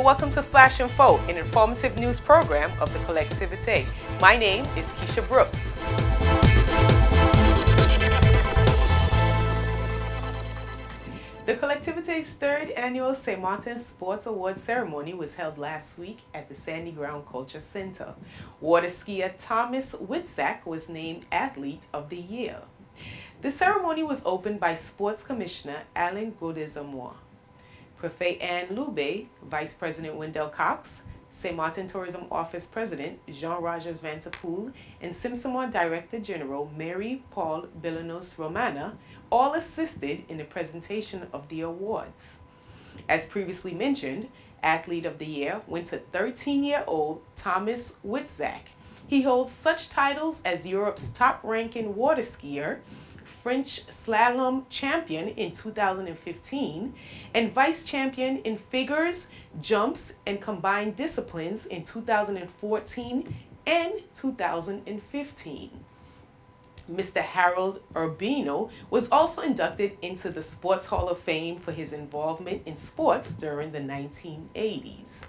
welcome to Flash Info, an informative news program of the Collectivité. My name is Keisha Brooks. The Collectivité's third annual SAINT-MARTIN Sports Awards ceremony was held last week at the Sandy Ground Culture Center. Water skier Thomas Witzak was named Athlete of the Year. The ceremony was opened by Sports Commissioner Alain Gaudez-Amour. Prefet Anne Loubet, Vice President Wendell Cox, SAINT-MARTIN Tourism Office President Jean-Rogers Vanterpool, and Simsamar Director General Mary Paul Billanos Romana all assisted in the presentation of the awards. As previously mentioned, Athlete of the Year went to 13-year-old Thomas Witzak. He holds such titles as Europe's top-ranking water skier, French slalom champion in 2015, and vice champion in figures, jumps, and combined disciplines in 2014 and 2015. Mr. Harold Urbino was also inducted into the Sports Hall of Fame for his involvement in sports during the 1980s.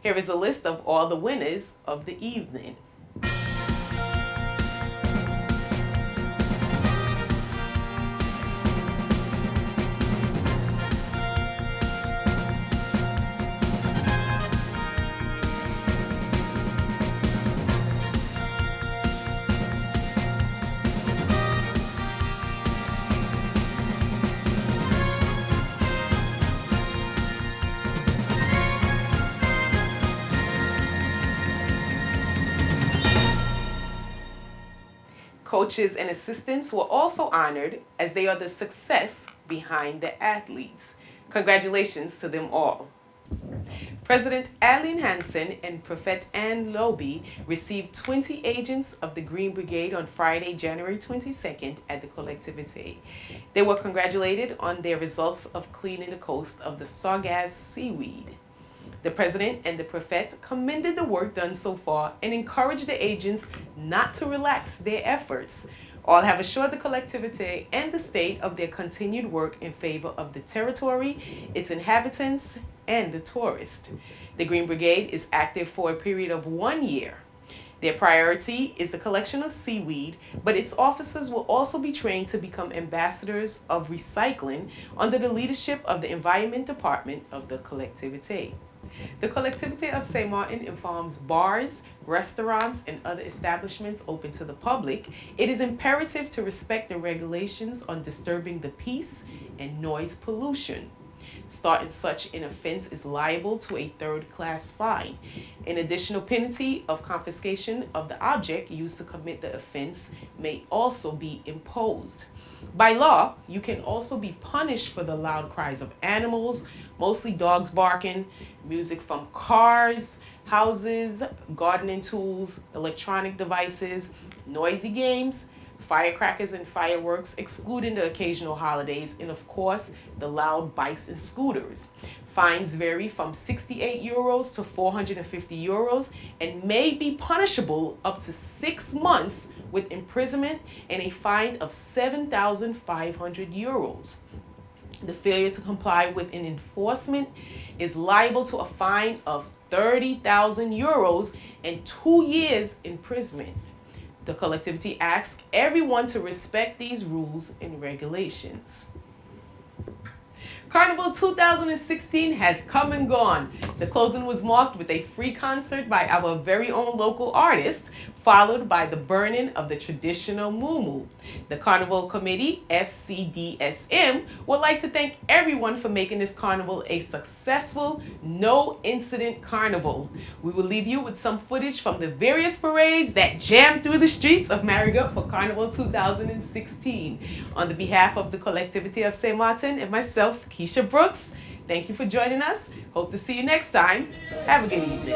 Here is a list of all the winners of the evening. Coaches and assistants were also honored as they are the success behind the athletes. Congratulations to them all. President Aline Hansen and Prefect Anne Lobe received 20 agents of the Green Brigade on Friday, January 22nd at the Collectivité. They were congratulated on their results of cleaning the coast of the sargasso seaweed. The President and the Prefect commended the work done so far and encouraged the agents not to relax their efforts. All have assured the Collectivité and the state of their continued work in favor of the territory, its inhabitants, and the tourist. The Green Brigade is active for a period of 1 year. Their priority is the collection of seaweed, but its officers will also be trained to become ambassadors of recycling under the leadership of the Environment Department of the Collectivité. The Collectivité of SAINT-MARTIN informs bars, restaurants, and other establishments open to the public. It is imperative to respect the regulations on disturbing the peace and noise pollution. Starting such an offense is liable to a third-class fine. An additional penalty of confiscation of the object used to commit the offense may also be imposed. By law, you can also be punished for the loud cries of animals, mostly dogs barking, music from cars, houses, gardening tools, electronic devices, noisy games, firecrackers and fireworks, excluding the occasional holidays, and of course, the loud bikes and scooters. Fines vary from 68 euros to 450 euros and may be punishable up to 6 months with imprisonment and a fine of 7,500 euros. The failure to comply with an enforcement is liable to a fine of 30,000 euros and 2 years imprisonment. The Collectivity asks everyone to respect these rules and regulations. Carnival 2016 has come and gone. The closing was marked with a free concert by our very own local artist, followed by the burning of the traditional muumuu. The Carnival Committee, FCDSM, would like to thank everyone for making this carnival a successful, no-incident carnival. We will leave you with some footage from the various parades that jammed through the streets of Marigot for Carnival 2016. On the behalf of the Collectivité of SAINT-MARTIN and myself, Keisha Brooks, thank you for joining us. Hope to see you next time. Have a good evening.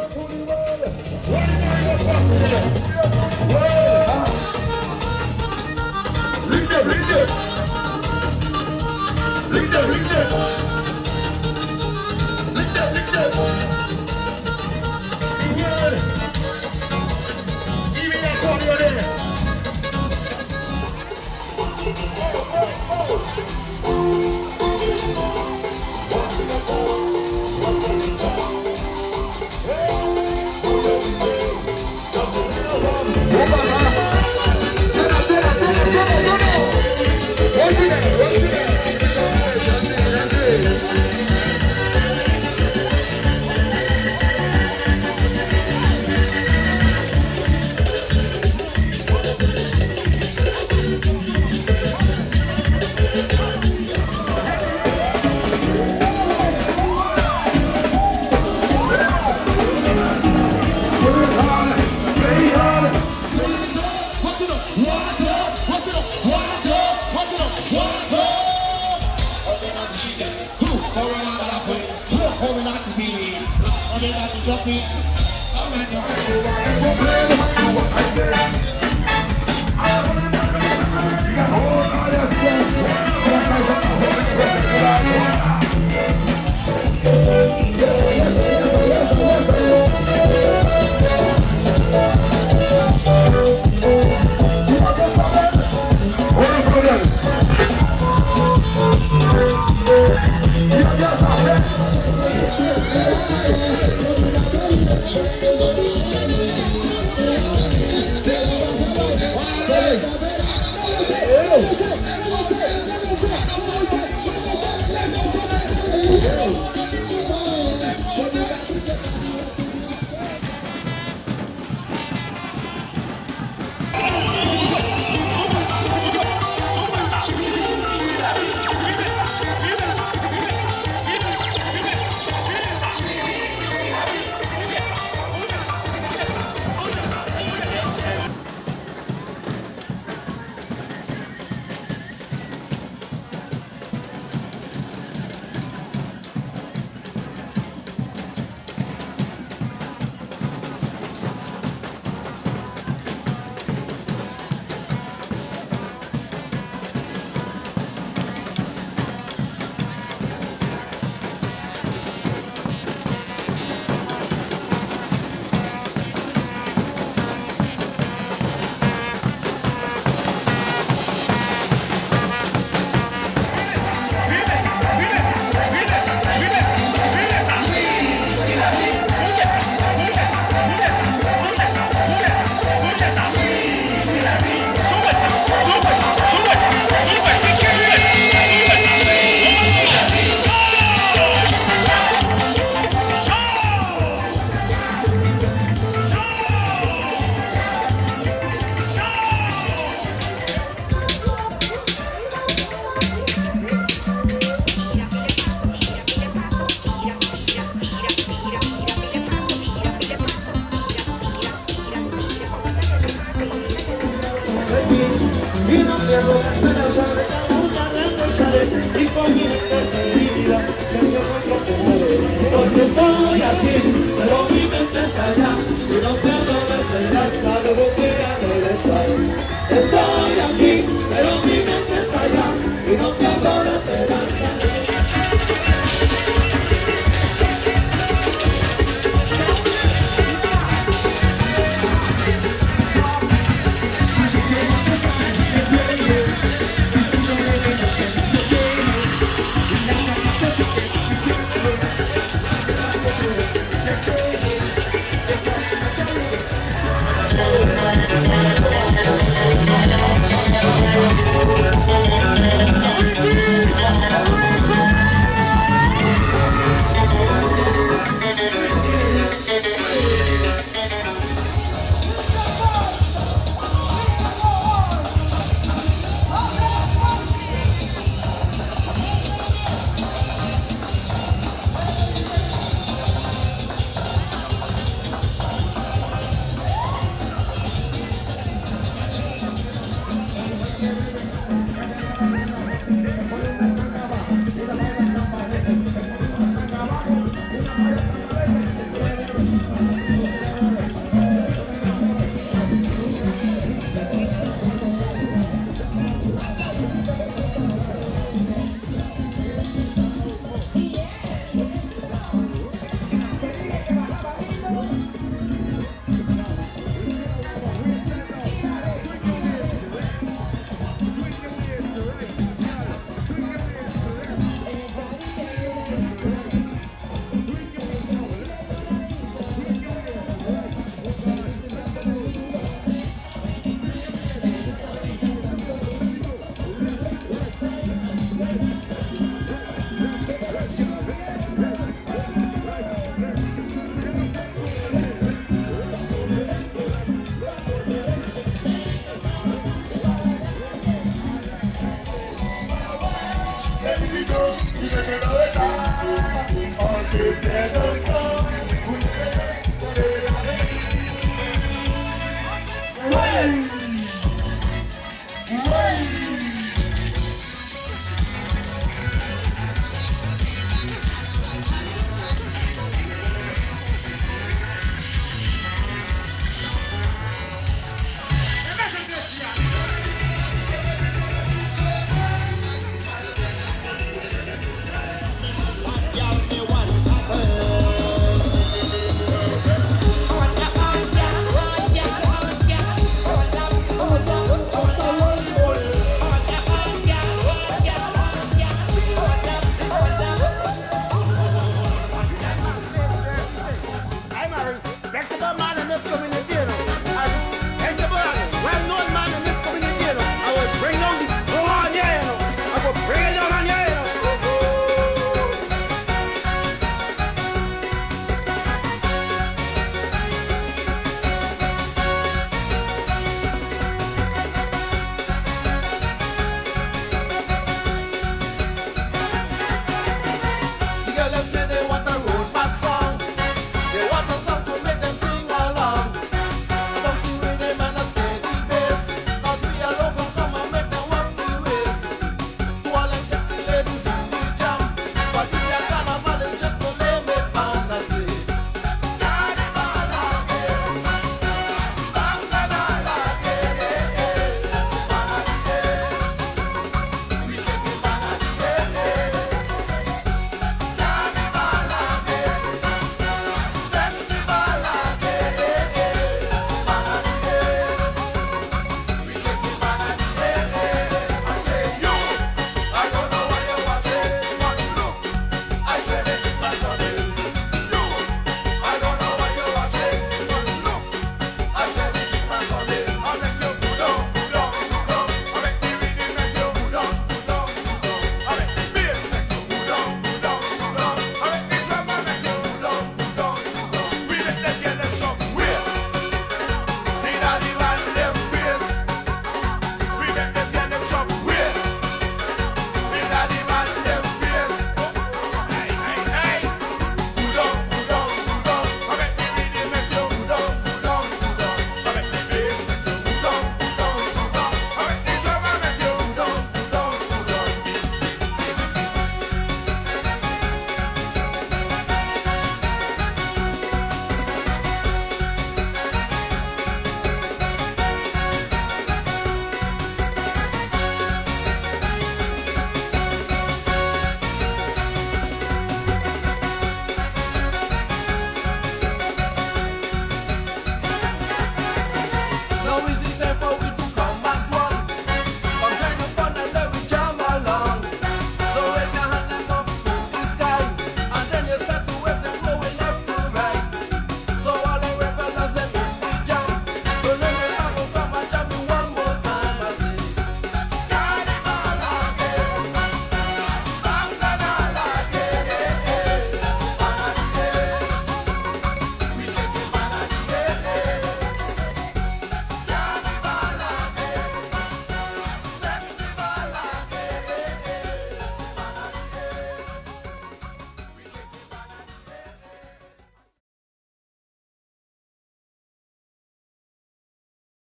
Hey!